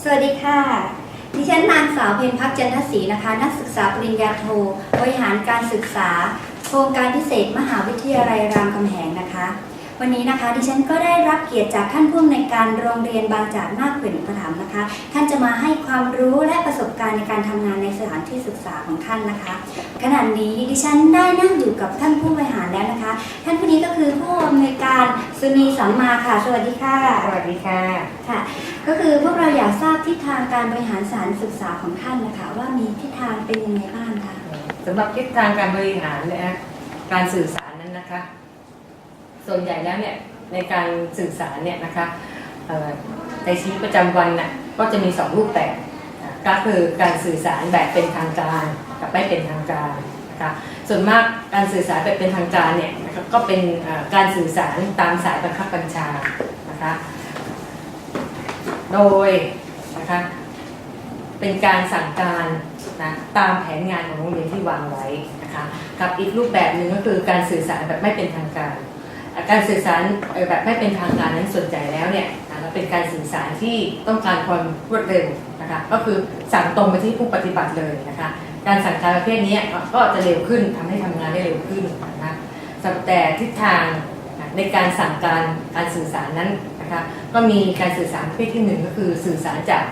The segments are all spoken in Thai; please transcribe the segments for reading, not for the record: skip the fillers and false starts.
สวัสดีค่ะดิฉันนางสาวเพ็ญพักจันทศรีนะคะนักศึกษาปริญญาโทบริหารการศึกษาโครงการพิเศษมหาวิทยาลัยรามคำแหงนะคะวันนี้นะคะดิฉันก็ได้รับเกียรติจากท่านผู้อำนวยการโรงเรียนบางจากนาคเขื่อนอุปถัมภ์นะคะท่านจะมาให้ความรู้และประสบการณ์ในการทำงานในสถานที่ศึกษาของท่านนะคะขณะนี้ดิฉันได้นั่งอยู่กับท่านผู้บริหารแล้วนะคะท่านผู้นี้ก็คือผู้อำนวยการสุนีสัมมาค่ะสวัสดีค่ะสวัสดีค่ะค่ะก็คือพวกเราอยากทราบทิศทางการบริหารสถานศึกษาของท่านนะคะว่ามีทิศทางเป็นยังไงบ้างคะสำหรับทิศทางการบริหารและการสื่อสารนั้นนะคะส่วนใหญ่แล้วเนี่ยในการสื่อสารเนี่ยนะคะในชีวิตประจำวันน่ะก็จะมี2รูปแบบก็คือการสื่อสารแบบเป็นทางการกับไม่เป็นทางการนะคะส่วนมากการสื่อสารแบบเป็นทางการเนี่ยนะคะก็เป็นการสื่อสารตามสายบังคับบัญชานะคะโดยนะคะเป็นการสั่งการนะตามแผนงานของโรงเรียนที่วางไว้นะคะกับอีกรูปแบบหนึ่งก็คือการสื่อสารแบบไม่เป็นทางการการสื่อสารแบบไม่เป็นทางการนั้นส่วนใหญ่แล้วเนี่ยเป็นการสื่อสารที่ต้องการความรวดเร็วนะคะก็คือสั่งตรงไปที่ผู้ปฏิบัติเลยนะคะการสั่งการประเภทนี้ก็จะเร็วขึ้นทำให้ทำงานได้เร็วขึ้นนะคะแต่ทิศทางในการสั่งการสื่อสารนั้นนะคะก็มีการสื่อสารประเภทที่1ก็คือสื่อสารจาก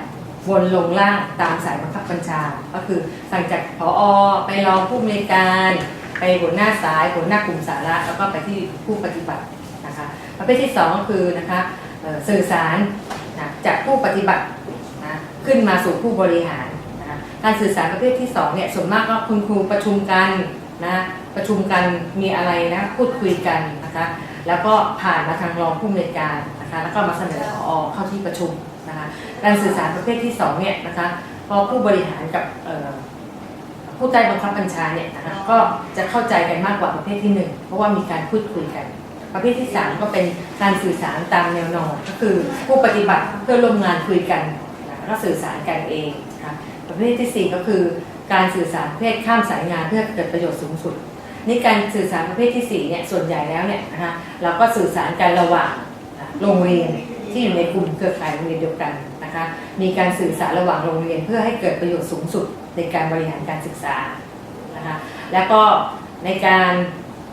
วนลงล่างตามสายบังคับบัญชาก็คือสั่งจากผอ.ไปรองผู้อำนวยการไปหัวหน้าสายหัวหน้ากลุ่มสาระแล้วก็ไปที่ผู้ปฏิบัตินะคะประเภทที่2ก็คือนะคะสื่อสารจากผู้ปฏิบัตินะขึ้นมาสู่ผู้บริหารนะการสื่อสารประเภทที่2เนี่ยส่วนมากก็คุณครูประชุมกันนะประชุมกันมีอะไรนะพูดคุยกันนะคะแล้วก็ผ่านมาทางรองผู้อำนวยการนะคะแล้วก็มาเสนอผอ.เข้าที่ประชุมนะคะการสื่อสารประเภทที่2เนี่ยนะคะพอผู้บริหารกับผู้ใต้บังคับบัญชาเนี่ยนะคะก็จะเข้าใจกันมากกว่าประเภทที่1เพราะว่ามีการพูดคุยกันประเภทที่3ก็เป็นการสื่อสารตามแนวนอนก็คือผู้ปฏิบัติเพื่อร่วมงานคุยกันแล้วก็สื่อสารกันเองนะคะประเภทที่4ก็คือการสื่อสารประเภทข้ามสายงานเพื่อเกิดประโยชน์สูงสุดนี่การสื่อสารประเภทที่4เนี่ยส่วนใหญ่แล้วเนี่ยนะคะเราก็สื่อสารกันระหว่างโรงเรียนที่อยู่ในกลุ่มเครือข่ายโรงเรียนเดียวกันนะคะมีการสื่อสารระหว่างโรงเรียนเพื่อให้เกิดประโยชน์สูงสุดในการบริหารการศึกษานะคะแล้วก็ในการ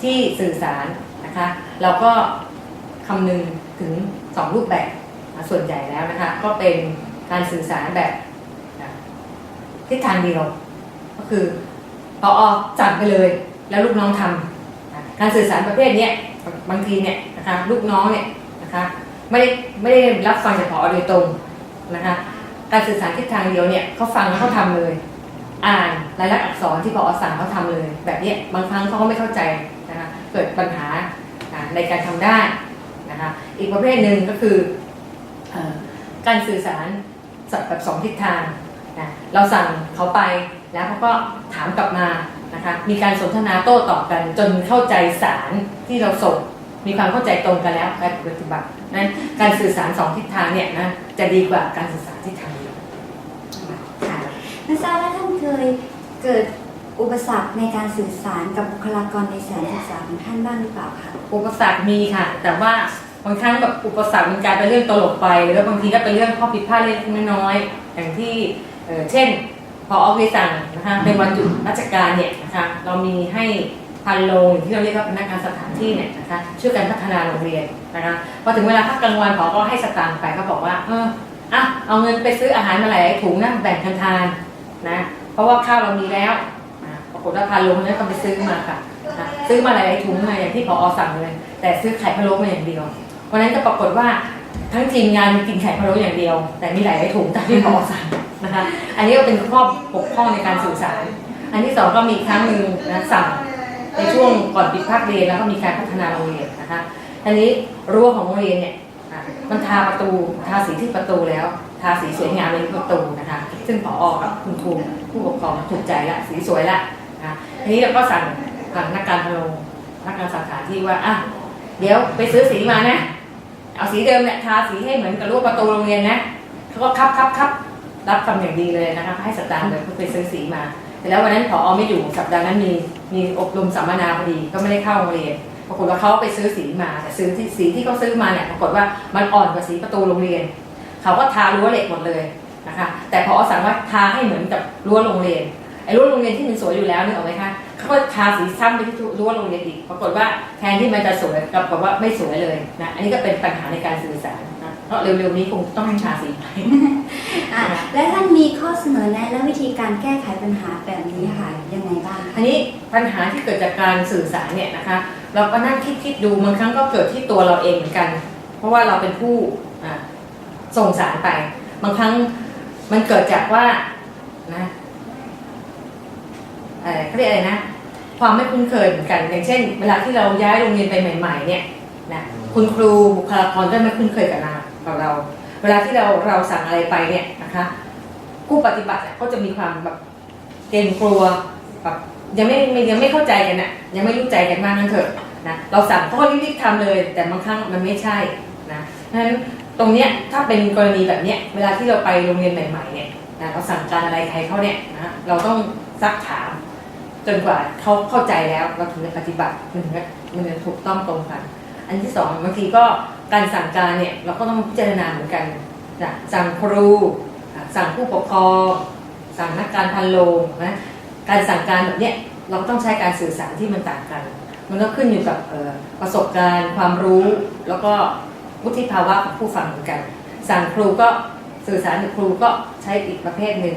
ที่สื่อสารนะคะเราก็คำนึงถึง2รูปแบบส่วนใหญ่แล้วนะคะก็เป็นการสื่อสารแบบทิศทางเดียวก็คือผอ.สั่งไปเลยแล้วลูกน้องทำการสื่อสารประเภทนี้บางทีเนี่ยนะคะลูกน้องเนี่ยนะคะไม่ได้รับฟังจากผอ.โดยตรงนะคะการสื่อสารทิศทางเดียวเนี่ยเขาฟังแล้วเขาทำเลยอ่านรายลักษณ์อักษรที่ผอ.สั่งเขาทำเลยแบบนี้บางครั้งเขาก็ไม่เข้าใจนะคะเกิดปัญหาในการทำได้นะคะอีกประเภทหนึ่งก็คือการสื่อสารแบบ2ทิศทางนะเราสั่งเขาไปแล้วเขาก็ถามกลับมานะคะมีการสนทนาโต้ตอบกันจนเข้าใจสารที่เราส่งมีความเข้าใจตรงกันแล้วการปฏิบัตินั้นการสื่อสาร2ทิศทางเนี่ยนะจะดีกว่าการสื่อสารทิศทางเดียวค่ะไม่ทราบว่าท่านเคยเกิดอุปสรรคในการสื่อสารกับบุคลากรในสถานศึกษาของท่านบ้างหรือเปล่าคะอุปสรรคมีค่ะแต่ว่าบางครั้งแบบอุปสรรคมันกลายเป็นเรื่องตลกไปหรือบางทีก็เป็นเรื่องข้อผิดพลาดเล็กน้อยอย่างที่เช่นพอเคยสั่งนะคะในวันหยุดราชการเนี่ยนะคะเรามีให้พันโรงที่เราเรียกว่าพนักงานสถานที่เนี่ยนะคะช่วยกันพัฒนาโรงเรียนนะคะพอถึงเวลาพักกลางวันพอก็ให้สตางค์ไปก็บอกว่าเอาเงินไปซื้ออาหารมาหลายถุงนะแบ่งกันทานนะเพราะว่าข้าวเรามีแล้วปรากฏว่าพันโรงนั้นก็ไปซื้อมาค่ะซื้อมาหลายถุงมาอย่างที่ผอ.สั่งเลยแต่ซื้อไข่พะโล้มาอย่างเดียววันนั้นจะปรากฏว่าทั้งทีมงานกินไข่พะโล้อย่างเดียวแต่มีหลายถุงตามที่ผอ.สั่งนะคะอันนี้ก็เป็นข้อบกพร่องในการสื่อสารอันที่2ก็มีครั้งหนึ่งนะสั่งในช่วงก่อนปิดภาคเรียนแล้วก็มีการพัฒนาโรงเรียนนะคะอันนี้รั้วของโรงเรียนเนี่ยมันทาประตูทาสีที่ประตูแล้วทาสีสวยงามในประตูนะคะซึ่งผอ.กับคุณครูผู้ปกครองถูกใจละสีสวยละนะทีนี้เราก็สั่งนักการพะโล้นักการสถานที่ว่าเดี๋ยวไปซื้อสีมานะเอาสีเดิมเนี่ยทาสีให้เหมือนกับรูปประตูโรงเรียนนะเขาก็ครับรับคำอย่างดีเลยนะคะให้สตางค์เลยเพื่อไปซื้อสีมาแต่แล้ววันนั้นผอ.ไม่อยู่สัปดาห์นั้นมีอบรมสัมมนาพอดีก็ไม่ได้เข้าโรงเรียนปรากฏว่าเขาไปซื้อสีมาแต่สีที่เขาซื้อมาเนี่ยปรากฏว่ามันอ่อนกว่าสีประตูโรงเรียนเขาก็ทารั้วเหล็กหมดเลย นะคะแต่พอสั่งว่าทาให้เหมือนกับรั้วโรงเรียนไอ้รั้วโรงเรียนที่มันสวยอยู่แล้วนึกออกไหมคะเขาก็ทาสีซ้ำไปที่รั้วโรงเรียนอีกปรากฏว่าแทนที่มันจะสวยกลับกับว่าไม่สวยเลยนะอันนี้ก็เป็นปัญหาในการสื่อสารนะเพราะเร็วๆนี้คงต้องให้ทาสีไป และท่านมีข้อเสนอแนะและวิธีการแก้ไขปัญหาแบบนี้ค่ะยังไงบ้าง อันนี้ปัญหาที่เกิดจากการสื่อสารเนี่ยนะคะเราก็นั่งคิดดูบางครั้งก็เกิดที่ตัวเราเองเหมือนกัน เพราะว่าเราเป็นผู้ส่งสารไปบางครั้งมันเกิดจากว่านะเขาเรียกอะไรนะความไม่คุ้นเคยเหมือนกันอย่างเช่น เวลาที่เราย้ายโรงเรียนไปใหม่ๆเนี่ยนะคุณครูบุคลากรก็ไม่คุ้นเคยกับเรา เวลาที่เราสั่งอะไรไปเนี่ยนะคะผู้ปฏิบัติก็จะมีความแบบเกรงกลัวแบบยังไม่เข้าใจกันน่ะยังไม่รู้ใจกันมากนั่นเถอะนะเราสั่งเขาก็รีบๆทำเลย แต่บางครั้งมันไม่ใช่นะเพราะฉะนั้นตรงเนี้ยถ้าเป็นกรณีแบบเนี้ยเวลาที่เราไปโรงเรียนใหม่ๆเนี่ยนะเราสั่งการอะไรใครเขาเนี่ยนะเราต้องซักถามจนกว่าเขาเข้าใจแล้วเราถึงจะปฏิบัติมันจะถูกต้องตรงกันอันที่สองบางทีก็การสั่งการเนี่ยเราก็ต้องพิจารณาเหมือนกันนะสั่งครูสั่งผู้ปกครองสั่งนักการพันโรงนะการสั่งการแบบเนี้ยเราต้องใช้การสื่อสารที่มันต่างกันมันก็ขึ้นอยู่กับประสบการณ์ความรู้แล้วก็วุฒิภาวะของผู้ฟังเหมือนกันสั่งครูก็สื่อสารกับครูก็ใช้อีกประเภทหนึ่ง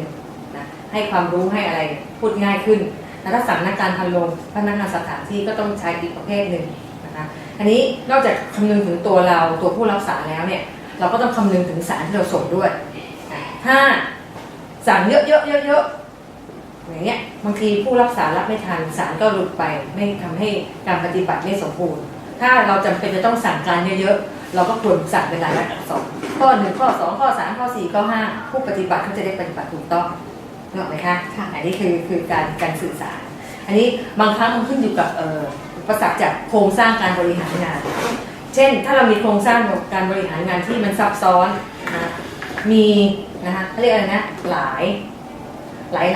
นะให้ความรู้ให้อะไรพูดง่ายขึ้นแล้วถ้าสั่งนักการพันโรงพนักงานสถานที่ก็ต้องใช้อีกประเภทหนึ่งนะคะอันนี้นอกจากคำนึงถึงตัวเราตัวผู้รับสารแล้วเนี่ยเราก็ต้องคำนึงถึงสารที่เราส่งด้วยถ้าสั่งเยอะอย่างเงี้ยบางทีผู้รับสารรับไม่ทันสารก็หลุดไปไม่ทำให้การปฏิบัติไม่สมบูรณ์ถ้าเราจำเป็นจะต้องสั่งการเยอะๆเราก็ควรสั่งเป็นรายลักษณ์อักษรข้อ1ข้อ2ข้อ3ข้อ4ข้อ5ผู้ปฏิบัติเขาจะได้ปฏิบัติถูกต้องนึกออกไหมคะอันนี้คือการสื่อสารอันนี้บางครั้งมันขึ้นอยู่กับอุปสรรคจากโครงสร้างการบริหารงานเช่นถ้าเรามีโครงสร้างการบริหารงานที่มันซับซ้อนนะมีนะคะเขาเรียกอะไรนะหล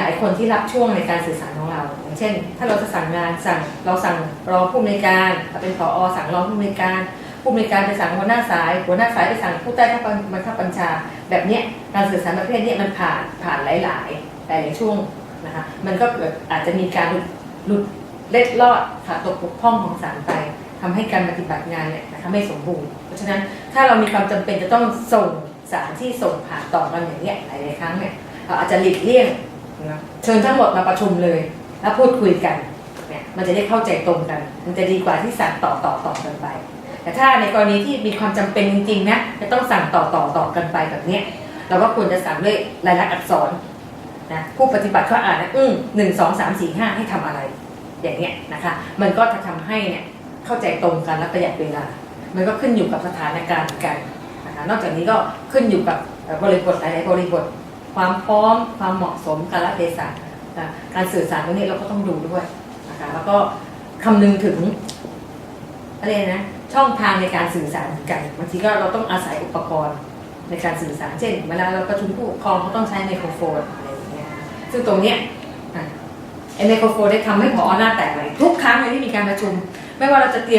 ายคนที่รับช่วงในการสื่อสารของเราอย่างเช่นถ้าเราจะสั่งงานเราสั่งรองผู้อำนวยการเป็นผอสั่งรองผู้อำนวยการไปสั่งหัวหน้าสายไปสั่งผู้ใต้บังคับบัญชาแบบเนี้ยการสื่อสารประเภทนี้มันผ่านหลายช่วงนะคะมันก็เกิดอาจจะมีการหลุดเล็ดลอดขาดตกบกพร่องของสารไปทำให้การปฏิบัติงานเนี่ยนะคะไม่สมบูรณ์เพราะฉะนั้นถ้าเรามีความจำเป็นจะต้องส่งสารที่ส่งผ่านต่อกันอย่างเนี้ยหลายครั้งเนี่ยเราอาจจะหลีกเลี่ยงเชิญทั้งหมดมาประชุมเลยแล้วพูดคุยกันเนี่ยมันจะได้เข้าใจตรงกันมันจะดีกว่าที่สั่งต่อกันไปแต่ถ้าในกรณีที่มีความจำเป็นจริงๆนะจะต้องสั่งต่อกันไปแบบเนี้ยเราก็ควรจะสั่งด้วยลายลักษณ์อักษรนะผู้ปฏิบัติเขาอ่านนะ1 2 3 4 5ให้ทำอะไรอย่างเงี้ยนะคะมันก็จะทำให้เนี่ยเข้าใจตรงกันและประหยัดเวลามันก็ขึ้นอยู่กับสถานการณ์กันนะคะนอกจากนี้ก็ขึ้นอยู่กับบริบทหลายๆบริบทความพร้อมความเหมาะสมกาลเทศะการสื่อสารตรงนี้เราก็ต้องดูด้วยนะคะแล้วก็คำนึงถึงอะไรนะช่องทางในการสื่อสารกันบางทีก็เราต้องอาศัยอุปกรณ์ในการสื่อสารเช่นเวลาเราประชุมผู้ปกครองเขาต้องใช้ไมโครโฟนอะไรอย่างเงี้ยซึ่งตรงเนี้ยไอไมโครโฟนได้ทำให้ผอหน้าแตกเลยทุกครั้งเลยที่มีการประชุมไม่ว่าเราจะเตรี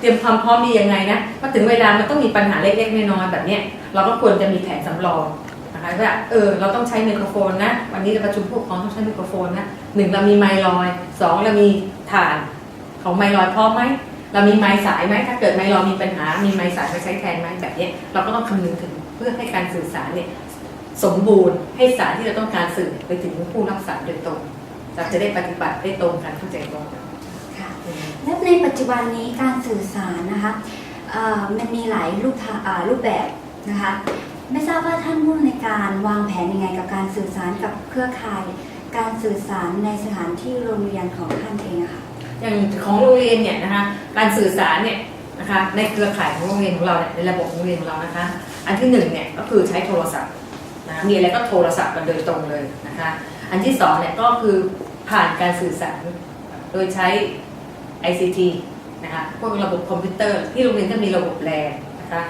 ยมความพร้อมดียังไงนะพอถึงเวลามันต้องมีปัญหาเล็กๆน้อยๆแบบเนี้ยเราก็ควรจะมีแผนสำรองนะคะว่าเราต้องใช้ไมโครโฟนนะวันนี้จะประชุมผู้ปกครองต้องใช้ไมโครโฟนนะ1เรามีไมค์ลอย2เรามีฐานของไมค์ลอยพร้อมไหมเรามีไมค์สายไหมถ้าเกิดไมค์ลอยมีปัญหามีไมค์สายไปใช้แทนไหมแบบนี้เราก็ต้องคำนึงถึงเพื่อให้การสื่อสารเนี่ยสมบูรณ์ให้สารที่เราต้องการสื่อไปถึงผู้รับสารโดยตรงเราจะได้ปฏิบัติได้ตรงกันเข้าใจตรงกันค่ะและในปัจจุบันนี้การสื่อสารนะคะมันมีหลายรูปแบบนะคะไม่ทราบว่าท่านผู้ในการวางแผนยังไงกับการสื่อสารกับเครือข่ายการสื่อสารในสถานที่โรงเรียนของท่านเองอะค่ะอย่างของโรงเรียนเนี่ยนะคะการสื่อสารเนี่ยนะคะในเครือข่ายของโรงเรียนของเราเนี่ยในระบบโรงเรียนของเรานะคะอันที่1เนี่ยก็คือใช้โทรศัพท์นะมีอะไรก็โทรศัพท์กันโดยตรงเลยนะคะอันที่2เนี่ยก็คือผ่านการสื่อสารโดยใช้ ICT นะคะพวกระบบคอมพิวเตอร์ที่โรงเรียนก็มีระบบแลนนะคะ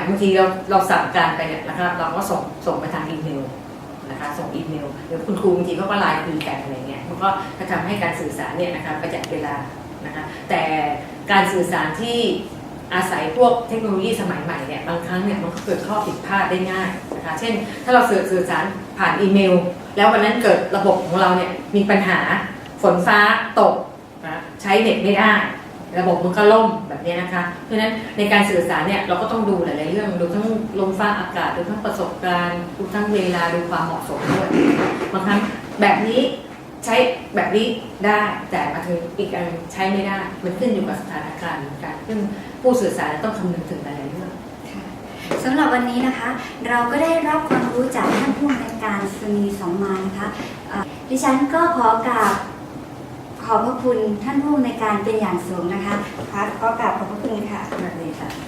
บางทีเราสั่งการไปเนี่ยนะคะเราก็ส่งไปทางอีเมลนะคะส่งอีเมลเดี๋ยวคุณครูบางทีเขาก็ไลน์คุยกันอะไรเงี้ยมันก็จะทำให้การสื่อสารเนี่ยนะคะประหยัดเวลานะคะแต่การสื่อสารที่ อาศัยพวกเทคโนโลยีสมัยใหม่เนี่ยบางครั้งเนี่ยมันก็เกิดข้อผิดพลาดได้ง่ายนะคะเช่นถ้าเราสื่อสารผ่านอีเมลแล้ววันนั้นเกิดระบบของเราเนี่ยมีปัญหาฝนฟ้าตกนะใช้เน็ตไม่ได้ระบบมันก็ล่มแบบนี้นะคะเพราะฉะนั้นในการสื่อสารเนี่ยเราก็ต้องดูหลายๆเรื่องดูทั้งลมฟ้าอากาศดูทั้งประสบการณ์ดูทั้งเวลาดูความเหมาะสมด้วยบางครั้งแบบนี้ใช้แบบนี้ได้แต่มาถึงอีกอันใช้ไม่ได้มันขึ้นอยู่กับสถานการณ์เหมือนกันซึ่งผู้สื่อสารต้องคำนึงถึงหลายๆเรื่อง สำหรับวันนี้นะคะ เราก็ได้รับความรู้จากท่านผู้อำนวยการสนีสองมานะคะดิฉันก็ขอกราบขอบพระคุณท่านผู้อำนวยการเป็นอย่างสูงนะคะขอกราบขอบพระคุณค่ะ แบบนี้ค่ะ